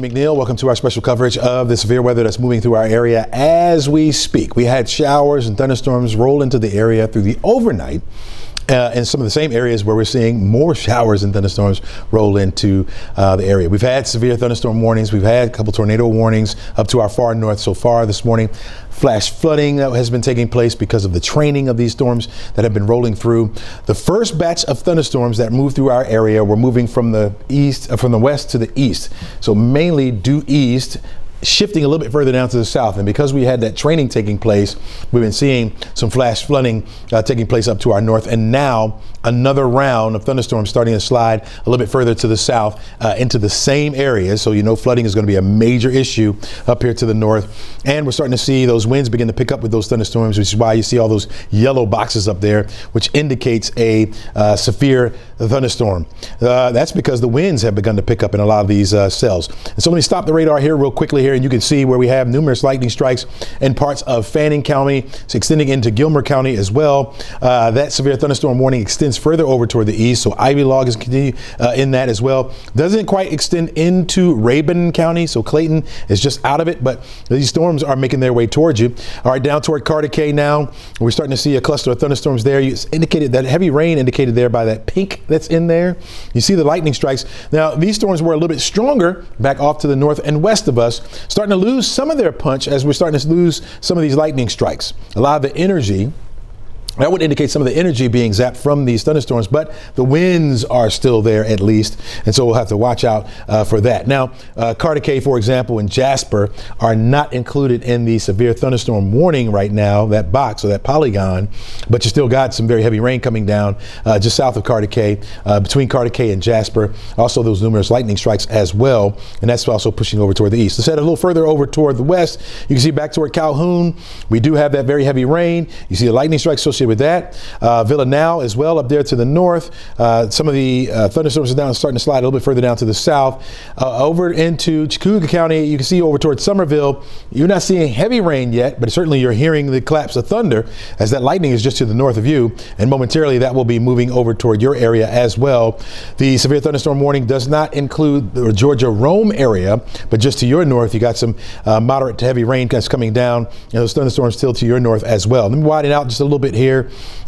McNeil, welcome to our special coverage of the severe weather that's moving through our area as we speak. We had showers and thunderstorms roll into the area through the overnight. In some of the same areas where we're seeing more showers and thunderstorms roll into the area. We've had severe thunderstorm warnings. We've had a couple tornado warnings up to our far north so far this morning. Flash flooding that has been taking place because of the training of these storms that have been rolling through. The first batch of thunderstorms that moved through our area were moving from the west to the east. So mainly due east, shifting a little bit further down to the south. And because we had that training taking place, we've been seeing some flash flooding taking place up to our north. And now another round of thunderstorms starting to slide a little bit further to the south into the same areas. So, you know, flooding is going to be a major issue up here to the north. And we're starting to see those winds begin to pick up with those thunderstorms, which is why you see all those yellow boxes up there, which indicates a severe thunderstorm. That's because the winds have begun to pick up in a lot of these cells. And so let me stop the radar here real quickly here, and you can see where we have numerous lightning strikes in parts of Fannin County. It's extending into Gilmer County as well. That severe thunderstorm warning extends further over toward the east, so Ivy Log is continue in that as well. Doesn't quite extend into Rabun County, so Clayton is just out of it, but these storms are making their way towards you. All right, down toward Carter Cay now. We're starting to see a cluster of thunderstorms there. You indicated that heavy rain indicated there by that pink that's in there. You see the lightning strikes. Now, these storms were a little bit stronger back off to the north and west of us, starting to lose some of their punch as we're starting to lose some of these lightning strikes. A lot of the energy, that would indicate some of the energy being zapped from these thunderstorms, but the winds are still there at least, and so we'll have to watch out for that. Now, Carter Cay, for example, and Jasper are not included in the severe thunderstorm warning right now, that box or that polygon, but you still got some very heavy rain coming down just south of Carter Cay, between Carter Cay and Jasper. Also, those numerous lightning strikes as well, and that's also pushing over toward the east. Let's head a little further over toward the west. You can see back toward Calhoun, we do have that very heavy rain. You see the lightning strikes associated with that. Villanelle as well up there to the north. Some of the thunderstorms are now starting to slide a little bit further down to the south. Over into Chicooga County, you can see over towards Somerville, you're not seeing heavy rain yet, but certainly you're hearing the claps of thunder as that lightning is just to the north of you, and momentarily that will be moving over toward your area as well. The severe thunderstorm warning does not include the Georgia-Rome area, but just to your north, you got some moderate to heavy rain that's coming down, and those thunderstorms still to your north as well. Let me widen out just a little bit here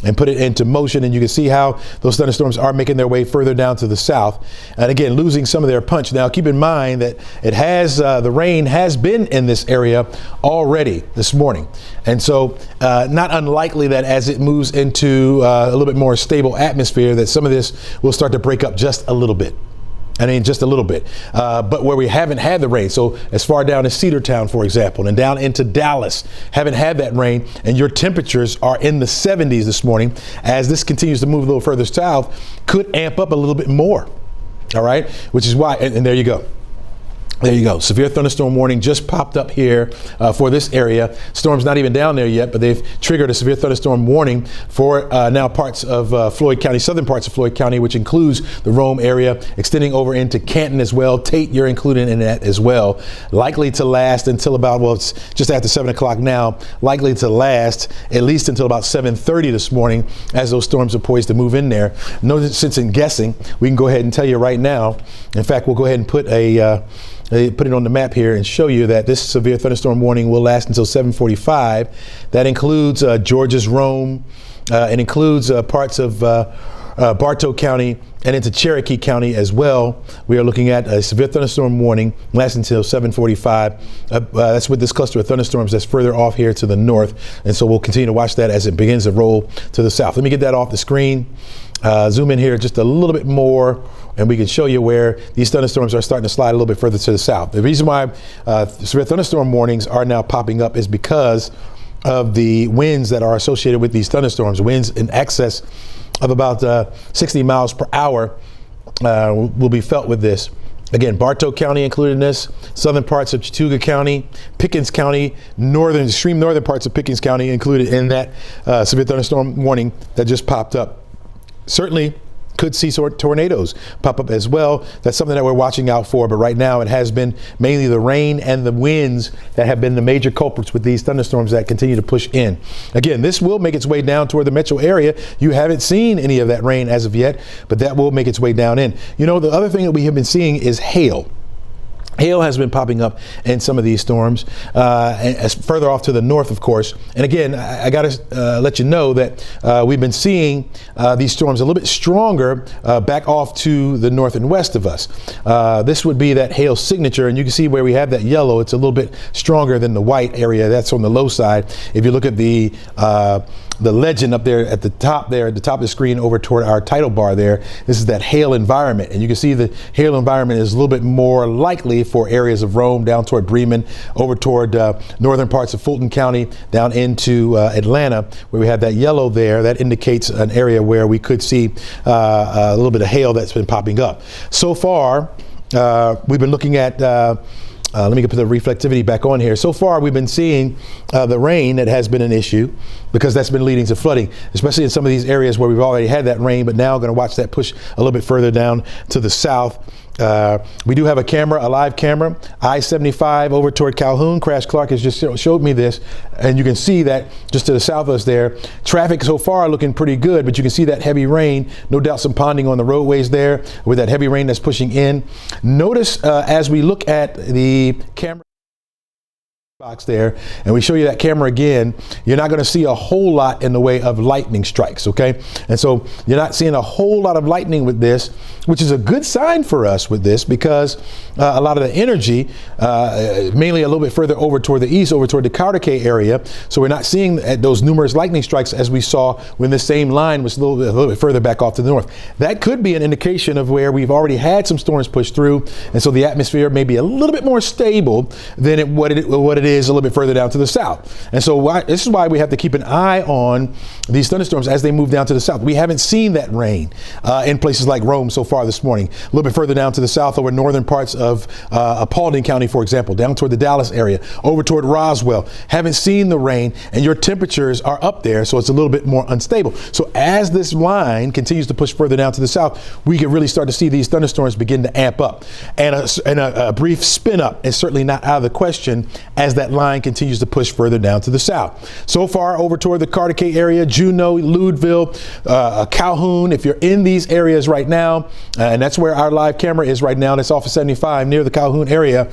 and put it into motion, and you can see how those thunderstorms are making their way further down to the south, and again losing some of their punch. Now keep in mind that it has the rain has been in this area already this morning, and so not unlikely that as it moves into a little bit more stable atmosphere that some of this will start to break up just a little bit. I mean, just a little bit, but where we haven't had the rain, so as far down as Cedartown, for example, and down into Dallas, haven't had that rain, and your temperatures are in the 70s this morning. As this continues to move a little further south, could amp up a little bit more, all right, which is why, and there you go. There you go. Severe thunderstorm warning just popped up here for this area. Storm's not even down there yet, but they've triggered a severe thunderstorm warning for now parts of Floyd County, southern parts of Floyd County, which includes the Rome area, extending over into Canton as well. Tate, you're included in that as well. Likely to last until about, well, it's just after 7 o'clock now, likely to last at least until about 7:30 this morning as those storms are poised to move in there. No sense in guessing. We can go ahead and tell you right now. In fact, we'll go ahead and put it on the map here and show you that this severe thunderstorm warning will last until 7:45. That includes Georgia's Rome. It includes parts of Bartow County and into Cherokee County as well. We are looking at a severe thunderstorm warning lasting until 7:45. That's with this cluster of thunderstorms that's further off here to the north. And so we'll continue to watch that as it begins to roll to the south. Let me get that off the screen. Zoom in here just a little bit more, and we can show you where these thunderstorms are starting to slide a little bit further to the south. The reason why severe thunderstorm warnings are now popping up is because of the winds that are associated with these thunderstorms. Winds in excess of about 60 miles per hour will be felt with this. Again, Bartow County included in this, southern parts of Chattooga County, Pickens County, extreme northern parts of Pickens County included in that severe thunderstorm warning that just popped up. Certainly could see tornadoes pop up as well. That's something that we're watching out for, but right now it has been mainly the rain and the winds that have been the major culprits with these thunderstorms that continue to push in. Again, this will make its way down toward the metro area. You haven't seen any of that rain as of yet, but that will make its way down in. You know, the other thing that we have been seeing is hail. Hail has been popping up in some of these storms, and as further off to the north, of course. And again, I got to let you know that we've been seeing these storms a little bit stronger back off to the north and west of us. This would be that hail signature, and you can see where we have that yellow. It's a little bit stronger than the white area. That's on the low side. If you look at the legend up there at the top of the screen over toward our title bar there, this is that hail environment. And you can see the hail environment is a little bit more likely for areas of Rome down toward Bremen, over toward northern parts of Fulton County, down into Atlanta, where we have that yellow there. That indicates an area where we could see a little bit of hail that's been popping up. So far, we've been looking at let me put the reflectivity back on here. So far, we've been seeing the rain that has been an issue, because that's been leading to flooding, especially in some of these areas where we've already had that rain, but now going to watch that push a little bit further down to the south. We do have a live camera, I-75 over toward Calhoun. Crash Clark has just showed me this, and you can see that just to the south of us there. Traffic so far looking pretty good, but you can see that heavy rain, no doubt some ponding on the roadways there with that heavy rain that's pushing in. Notice as we look at the camera box there, and we show you that camera again, you're not going to see a whole lot in the way of lightning strikes, okay? And so you're not seeing a whole lot of lightning with this, which is a good sign for us with this, because a lot of the energy, mainly a little bit further over toward the east, over toward the Carter K area, so we're not seeing those numerous lightning strikes as we saw when the same line was a little bit further back off to the north. That could be an indication of where we've already had some storms push through, and so the atmosphere may be a little bit more stable than what it is a little bit further down to the south. And so this is why we have to keep an eye on these thunderstorms as they move down to the south. We haven't seen that rain in places like Rome so far this morning. A little bit further down to the south over northern parts of Paulding County, for example, down toward the Dallas area, over toward Roswell. Haven't seen the rain, and your temperatures are up there, so it's a little bit more unstable. So as this line continues to push further down to the south, we can really start to see these thunderstorms begin to amp up. And a brief spin up is certainly not out of the question as that line continues to push further down to the south. So far over toward the Carter K area, Juneau, Lewisville, Calhoun, if you're in these areas right now, and that's where our live camera is right now, that's off of 75 near the Calhoun area,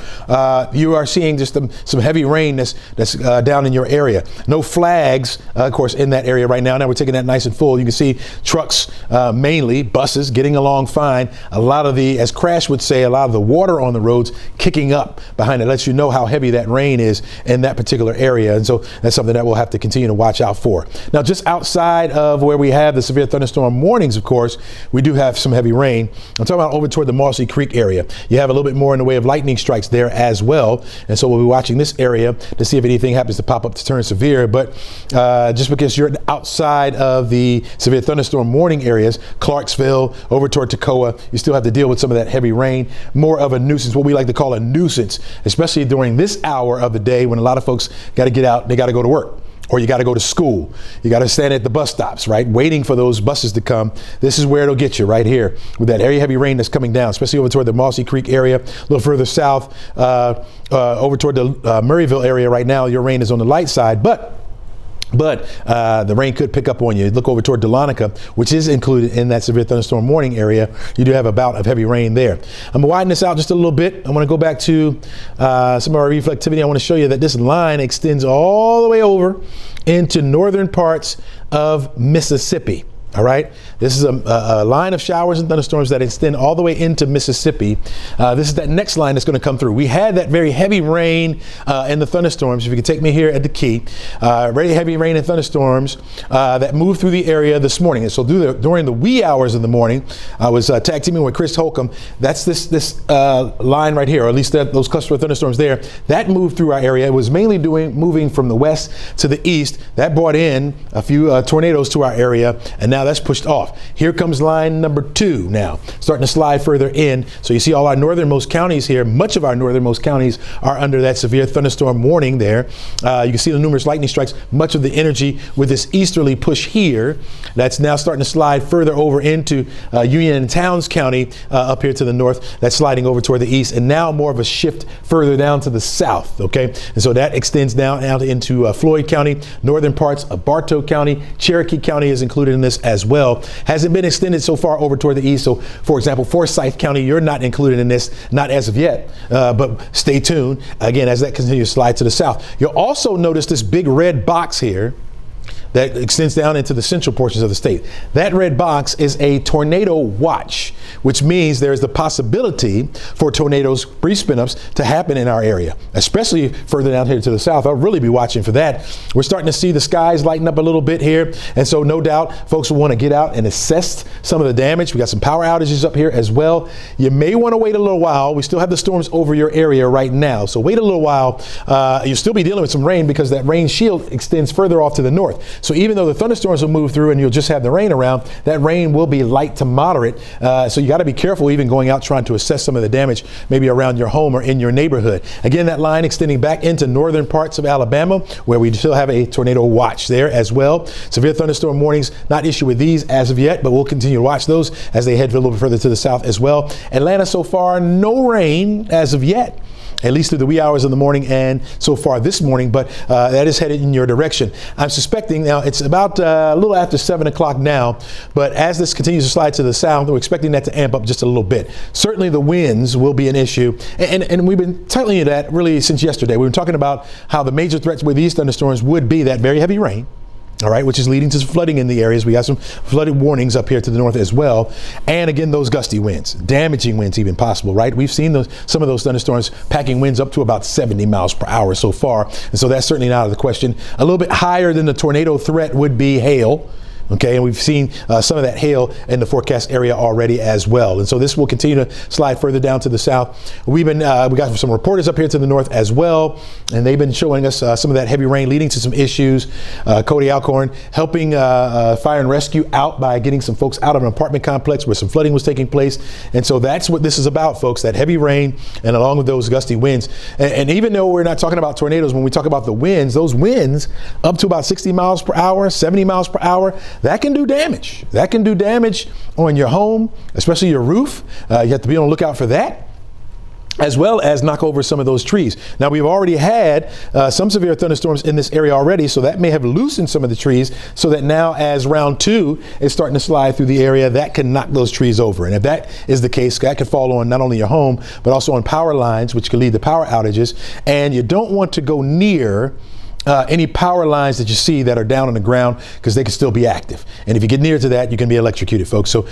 you are seeing just some heavy rain that's down in your area. No flags, of course, in that area right now. Now we're taking that nice and full. You can see trucks, mainly buses, getting along fine. A lot of as Crash would say, a lot of the water on the roads kicking up behind it lets you know how heavy that rain is in that particular area. And so that's something that we'll have to continue to watch out for. Now, just outside of where we have the severe thunderstorm warnings, of course, we do have some heavy rain. I'm talking about over toward the Marcy Creek area. You have a little bit more in the way of lightning strikes there as well. And so we'll be watching this area to see if anything happens to pop up to turn severe. But just because you're outside of the severe thunderstorm warning areas, Clarksville, over toward Toccoa, you still have to deal with some of that heavy rain. More of a nuisance, what we like to call a nuisance, especially during this hour of the day when a lot of folks got to get out, they got to go to work, or you got to go to school. You got to stand at the bus stops, right? Waiting for those buses to come. This is where it'll get you right here with that heavy rain that's coming down, especially over toward the Marcy Creek area, a little further south, over toward the Murrayville area right now. Your rain is on the light side, but the rain could pick up on you. Look over toward Dahlonega, which is included in that severe thunderstorm warning area. You do have a bout of heavy rain there. I'm going to widen this out just a little bit. I want to go back to some of our reflectivity. I want to show you that this line extends all the way over into northern parts of Mississippi. All right, this is a line of showers and thunderstorms that extend all the way into Mississippi. This is that next line that's going to come through. We had that very heavy rain and the thunderstorms. If you could take me here at the key, very heavy rain and thunderstorms that moved through the area this morning. And so during the wee hours of the morning, I was tag teaming with Chris Holcomb. That's this line right here, or at least those cluster of thunderstorms there, that moved through our area. It was mainly moving from the west to the east. That brought in a few tornadoes to our area, and now that's pushed off. Here comes line number 2 now, starting to slide further in. So you see all our northernmost counties here, much of our northernmost counties are under that severe thunderstorm warning there. You can see the numerous lightning strikes, much of the energy with this easterly push here. That's now starting to slide further over into Union and Towns County up here to the north. That's sliding over toward the east, and now more of a shift further down to the south, okay? And so that extends down out into Floyd County, northern parts of Bartow County. Cherokee County is included in this as as well. Hasn't been extended so far over toward the east. So, for example, Forsyth County, you're not included in this, not as of yet, but stay tuned, again, as that continues to slide to the south. You'll also notice this big red box here that extends down into the central portions of the state. That red box is a tornado watch, which means there's the possibility for tornadoes, brief spin-ups, to happen in our area, especially further down here to the south. I'll really be watching for that. We're starting to see the skies lighten up a little bit here, and so no doubt folks will want to get out and assess some of the damage. We got some power outages up here as well. You may want to wait a little while. We still have the storms over your area right now, so wait a little while. You'll still be dealing with some rain because that rain shield extends further off to the north. So even though the thunderstorms will move through and you'll just have the rain around, that rain will be light to moderate. So you got to be careful even going out trying to assess some of the damage maybe around your home or in your neighborhood. Again, that line extending back into northern parts of Alabama, where we still have a tornado watch there as well. Severe thunderstorm warnings not issued with these as of yet, but we'll continue to watch those as they head a little bit further to the south as well. Atlanta so far, no rain as of yet, at least through the wee hours of the morning and so far this morning, but that is headed in your direction. I'm suspecting now it's about a little after 7 o'clock now, but as this continues to slide to the south, we're expecting that to amp up just a little bit. Certainly the winds will be an issue, and we've been telling you that really since yesterday. We've been talking about how the major threats with these thunderstorms would be that very heavy rain, all right, which is leading to some flooding in the areas. We got some flooded warnings up here to the north as well. And again, those gusty winds, damaging winds even possible, right? We've seen some of those thunderstorms packing winds up to about 70 miles per hour so far. And so that's certainly not out of the question. A little bit higher than the tornado threat would be hail. Okay, and we've seen some of that hail in the forecast area already as well. And so this will continue to slide further down to the south. We got some reporters up here to the north as well, and they've been showing us some of that heavy rain leading to some issues. Cody Alcorn helping fire and rescue out by getting some folks out of an apartment complex where some flooding was taking place. And so that's what this is about, folks, that heavy rain and along with those gusty winds. And even though we're not talking about tornadoes, when we talk about the winds, those winds up to about 60 miles per hour, 70 miles per hour, that can do damage. That can do damage on your home, especially your roof. You have to be on the lookout for that, as well as knock over some of those trees. Now, we've already had some severe thunderstorms in this area already, so that may have loosened some of the trees, so that now as round 2 is starting to slide through the area, that can knock those trees over. And if that is the case, that could fall on not only your home, but also on power lines, which could lead to power outages. And you don't want to go near any power lines that you see that are down on the ground, because they can still be active. And if you get near to that, you can be electrocuted, folks. So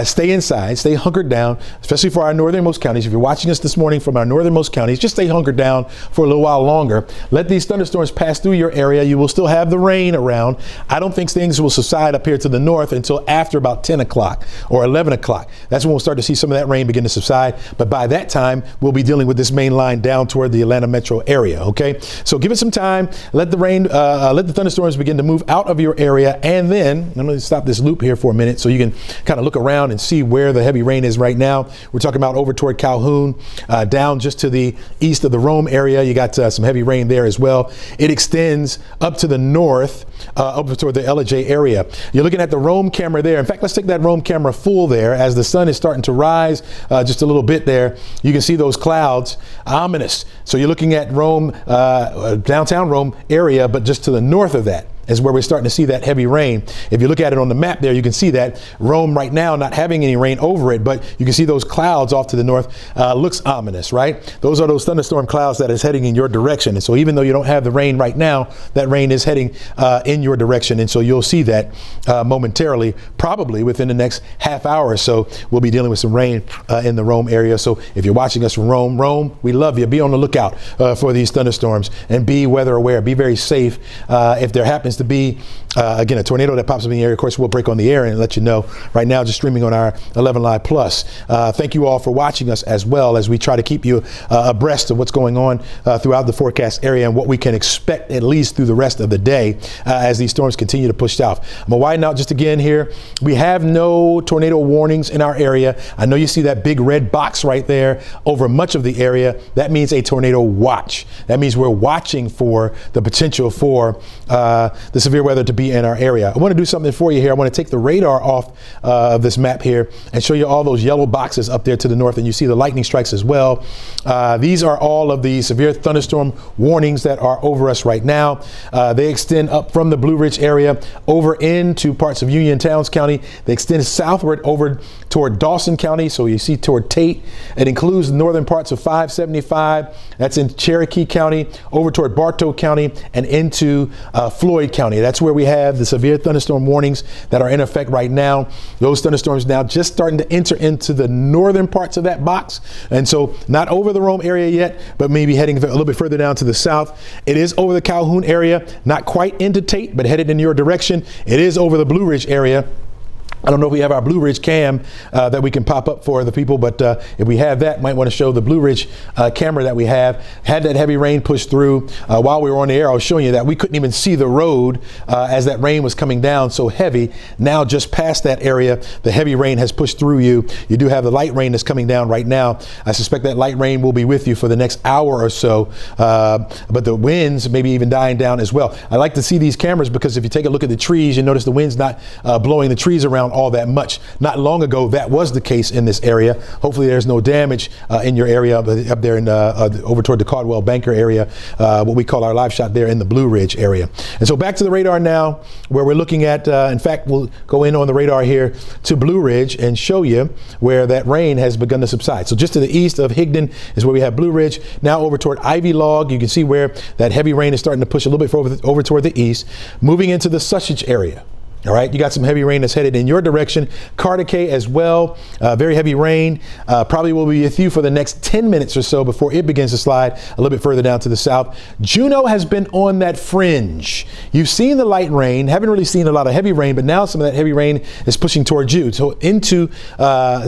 stay inside, stay hunkered down, especially for our northernmost counties. If you're watching us this morning from our northernmost counties, just stay hunkered down for a little while longer. Let these thunderstorms pass through your area. You will still have the rain around. I don't think things will subside up here to the north until after about 10 o'clock or 11 o'clock. That's when we'll start to see some of that rain begin to subside. But by that time, we'll be dealing with this main line down toward the Atlanta metro area, okay? So give it some time. Let the rain, let the thunderstorms begin to move out of your area, and then I'm going to stop this loop here for a minute so you can kind of look around and see where the heavy rain is right now. We're talking about over toward Calhoun, down just to the east of the Rome area. You got some heavy rain there as well. It extends up to the north, up toward the LJ area. You're looking at the Rome camera there. In fact, let's take that Rome camera full there as the sun is starting to rise just a little bit there. You can see those clouds, ominous. So you're looking at Rome, downtown Rome area, but just to the north of that is where we're starting to see that heavy rain. If you look at it on the map there, you can see that Rome right now not having any rain over it, but you can see those clouds off to the north. Looks ominous, right? Those are those thunderstorm clouds that is heading in your direction. And so even though you don't have the rain right now, that rain is heading in your direction. And so you'll see that momentarily, probably within the next half hour or so, we'll be dealing with some rain in the Rome area. So if you're watching us from Rome, we love you. Be on the lookout for these thunderstorms and be weather aware. Be very safe. If there happens to be, again, a tornado that pops up in the area, of course, we'll break on the air and let you know. Right now, just streaming on our 11 Live Plus. Thank you all for watching us as well as we try to keep you abreast of what's going on throughout the forecast area and what we can expect at least through the rest of the day as these storms continue to push south. I'm going to widen out just again here. We have no tornado warnings in our area. I know you see that big red box right there over much of the area. That means a tornado watch. That means we're watching for the potential for the severe weather to be in our area. I want to do something for you here. I want to take the radar off of this map here and show you all those yellow boxes up there to the north, and you see the lightning strikes as well. These are all of the severe thunderstorm warnings that are over us right now. They extend up from the Blue Ridge area over into parts of Union Towns County. They extend southward over toward Dawson County, so you see toward Tate. It includes the northern parts of 575. That's in Cherokee County, over toward Bartow County, and into Floyd County. That's where we have the severe thunderstorm warnings that are in effect right now. Those thunderstorms now just starting to enter into the northern parts of that box, and so not over the Rome area yet, but maybe heading a little bit further down to the south. It is over the Calhoun area, not quite into Tate, but headed in your direction. It is over the Blue Ridge area. I don't know if we have our Blue Ridge cam that we can pop up for the people, but if we have that, might want to show the Blue Ridge camera that we have. Had that heavy rain push through while we were on the air. I was showing you that we couldn't even see the road as that rain was coming down so heavy. Now just past that area, the heavy rain has pushed through you. You do have the light rain that's coming down right now. I suspect that light rain will be with you for the next hour or so, but the winds maybe even dying down as well. I like to see these cameras because if you take a look at the trees, you notice the wind's not blowing the trees around all that much. Not long ago, that was the case in this area. Hopefully there's no damage in your area up there in over toward the Caldwell Banker area, what we call our live shot there in the Blue Ridge area. And so back to the radar now, where we're looking at, in fact, we'll go in on the radar here to Blue Ridge and show you where that rain has begun to subside. So just to the east of Higdon is where we have Blue Ridge. Now over toward Ivy Log, you can see where that heavy rain is starting to push a little bit over toward the east, moving into the Sussex area. All right, you got some heavy rain that's headed in your direction. Cartacay as well, very heavy rain. Probably will be with you for the next 10 minutes or so before it begins to slide a little bit further down to the south. Juneau has been on that fringe. You've seen the light rain, haven't really seen a lot of heavy rain, but now some of that heavy rain is pushing towards you. So into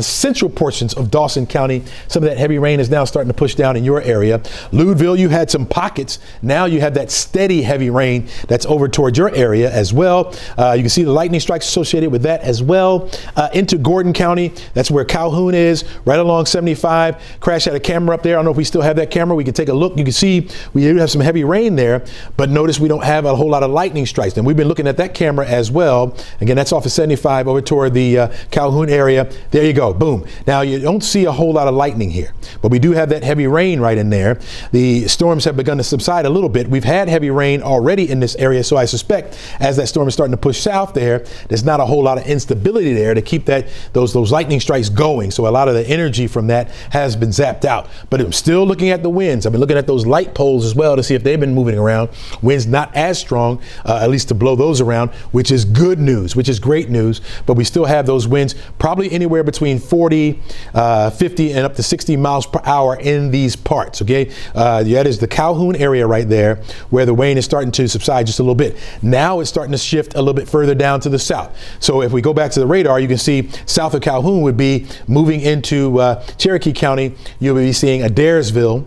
central portions of Dawson County, some of that heavy rain is now starting to push down in your area. Lewisville, you had some pockets. Now you have that steady heavy rain that's over towards your area as well. You can see the lightning strikes associated with that as well. Into Gordon County, that's where Calhoun is, right along 75. Crash had a camera up there. I don't know if we still have that camera. We can take a look. You can see we do have some heavy rain there, but notice we don't have a whole lot of lightning strikes. And we've been looking at that camera as well. Again, that's off of 75 over toward the Calhoun area. There you go. Boom. Now you don't see a whole lot of lightning here, but we do have that heavy rain right in there. The storms have begun to subside a little bit. We've had heavy rain already in this area, so I suspect as that storm is starting to push south there's not a whole lot of instability there to keep those lightning strikes going. So a lot of the energy from that has been zapped out. But I'm still looking at the winds. I've been looking at those light poles as well to see if they've been moving around. Winds not as strong, at least to blow those around, which is good news, which is great news. But we still have those winds probably anywhere between 40, 50 and up to 60 miles per hour in these parts. Okay, that is the Calhoun area right there where the rain is starting to subside just a little bit. Now it's starting to shift a little bit further down to the south. So if we go back to the radar, you can see south of Calhoun would be moving into Cherokee County. You'll be seeing Adairsville.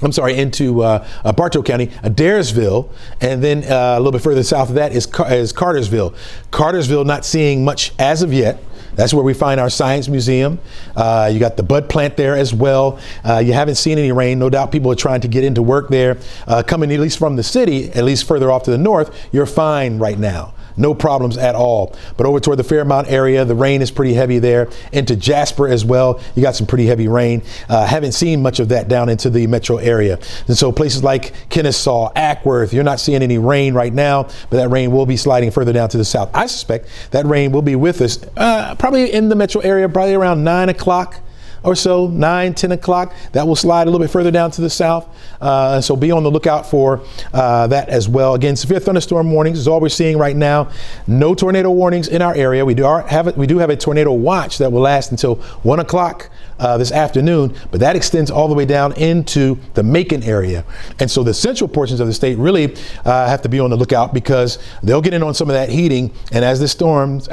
I'm sorry, into Bartow County, Adairsville, and then a little bit further south of that is Cartersville. Cartersville not seeing much as of yet. That's where we find our science museum. You got the bud plant there as well. You haven't seen any rain. No doubt people are trying to get into work there. Coming at least from the city, at least further off to the north, you're fine right now. No problems at all. But over toward the Fairmount area, the rain is pretty heavy there. Into Jasper as well, you got some pretty heavy rain. Haven't seen much of that down into the metro area. And so places like Kennesaw, Ackworth, you're not seeing any rain right now, but that rain will be sliding further down to the south. I suspect that rain will be with us probably in the metro area, probably around 9 o'clock. Or so, 9, 10 o'clock. That will slide a little bit further down to the south. So be on the lookout for that as well. Again, severe thunderstorm warnings is all we're seeing right now. No tornado warnings in our area. We do have a tornado watch that will last until 1 o'clock this afternoon, but that extends all the way down into the Macon area. And so the central portions of the state really have to be on the lookout because they'll get in on some of that heating. And as these storms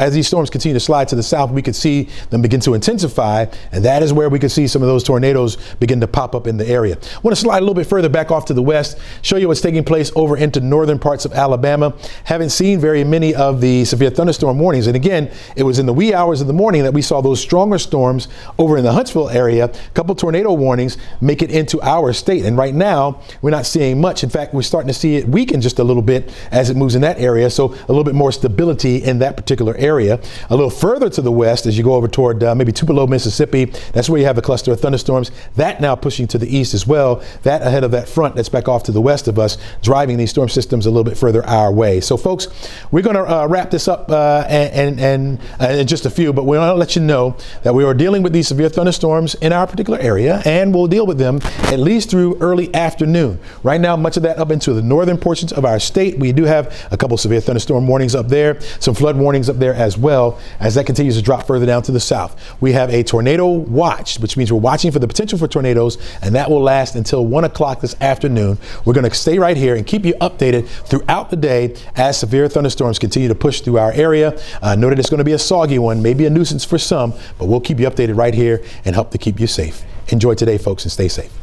continue to slide to the south, we could see them begin to intensify. And that is where we could see some of those tornadoes begin to pop up in the area. I want to slide a little bit further back off to the west, show you what's taking place over into northern parts of Alabama. Haven't seen very many of the severe thunderstorm warnings. And again, it was in the wee hours of the morning that we saw those stronger storms over in the Huntsville Lawrenceville area, a couple tornado warnings make it into our state. And right now, we're not seeing much. In fact, we're starting to see it weaken just a little bit as it moves in that area. So a little bit more stability in that particular area. A little further to the west, as you go over toward maybe Tupelo, Mississippi, that's where you have a cluster of thunderstorms. That now pushing to the east as well. That ahead of that front that's back off to the west of us, driving these storm systems a little bit further our way. So folks, we're going to wrap this up in just a few, but we want to let you know that we are dealing with these severe thunderstorms in our particular area, and we'll deal with them at least through early afternoon. Right now, much of that up into the northern portions of our state. We do have a couple severe thunderstorm warnings up there, some flood warnings up there as well, as that continues to drop further down to the south. We have a tornado watch, which means we're watching for the potential for tornadoes, and that will last until 1 o'clock this afternoon. We're going to stay right here and keep you updated throughout the day as severe thunderstorms continue to push through our area. Know that it's going to be a soggy one, maybe a nuisance for some, but we'll keep you updated right here and help to keep you safe. Enjoy today, folks, and stay safe.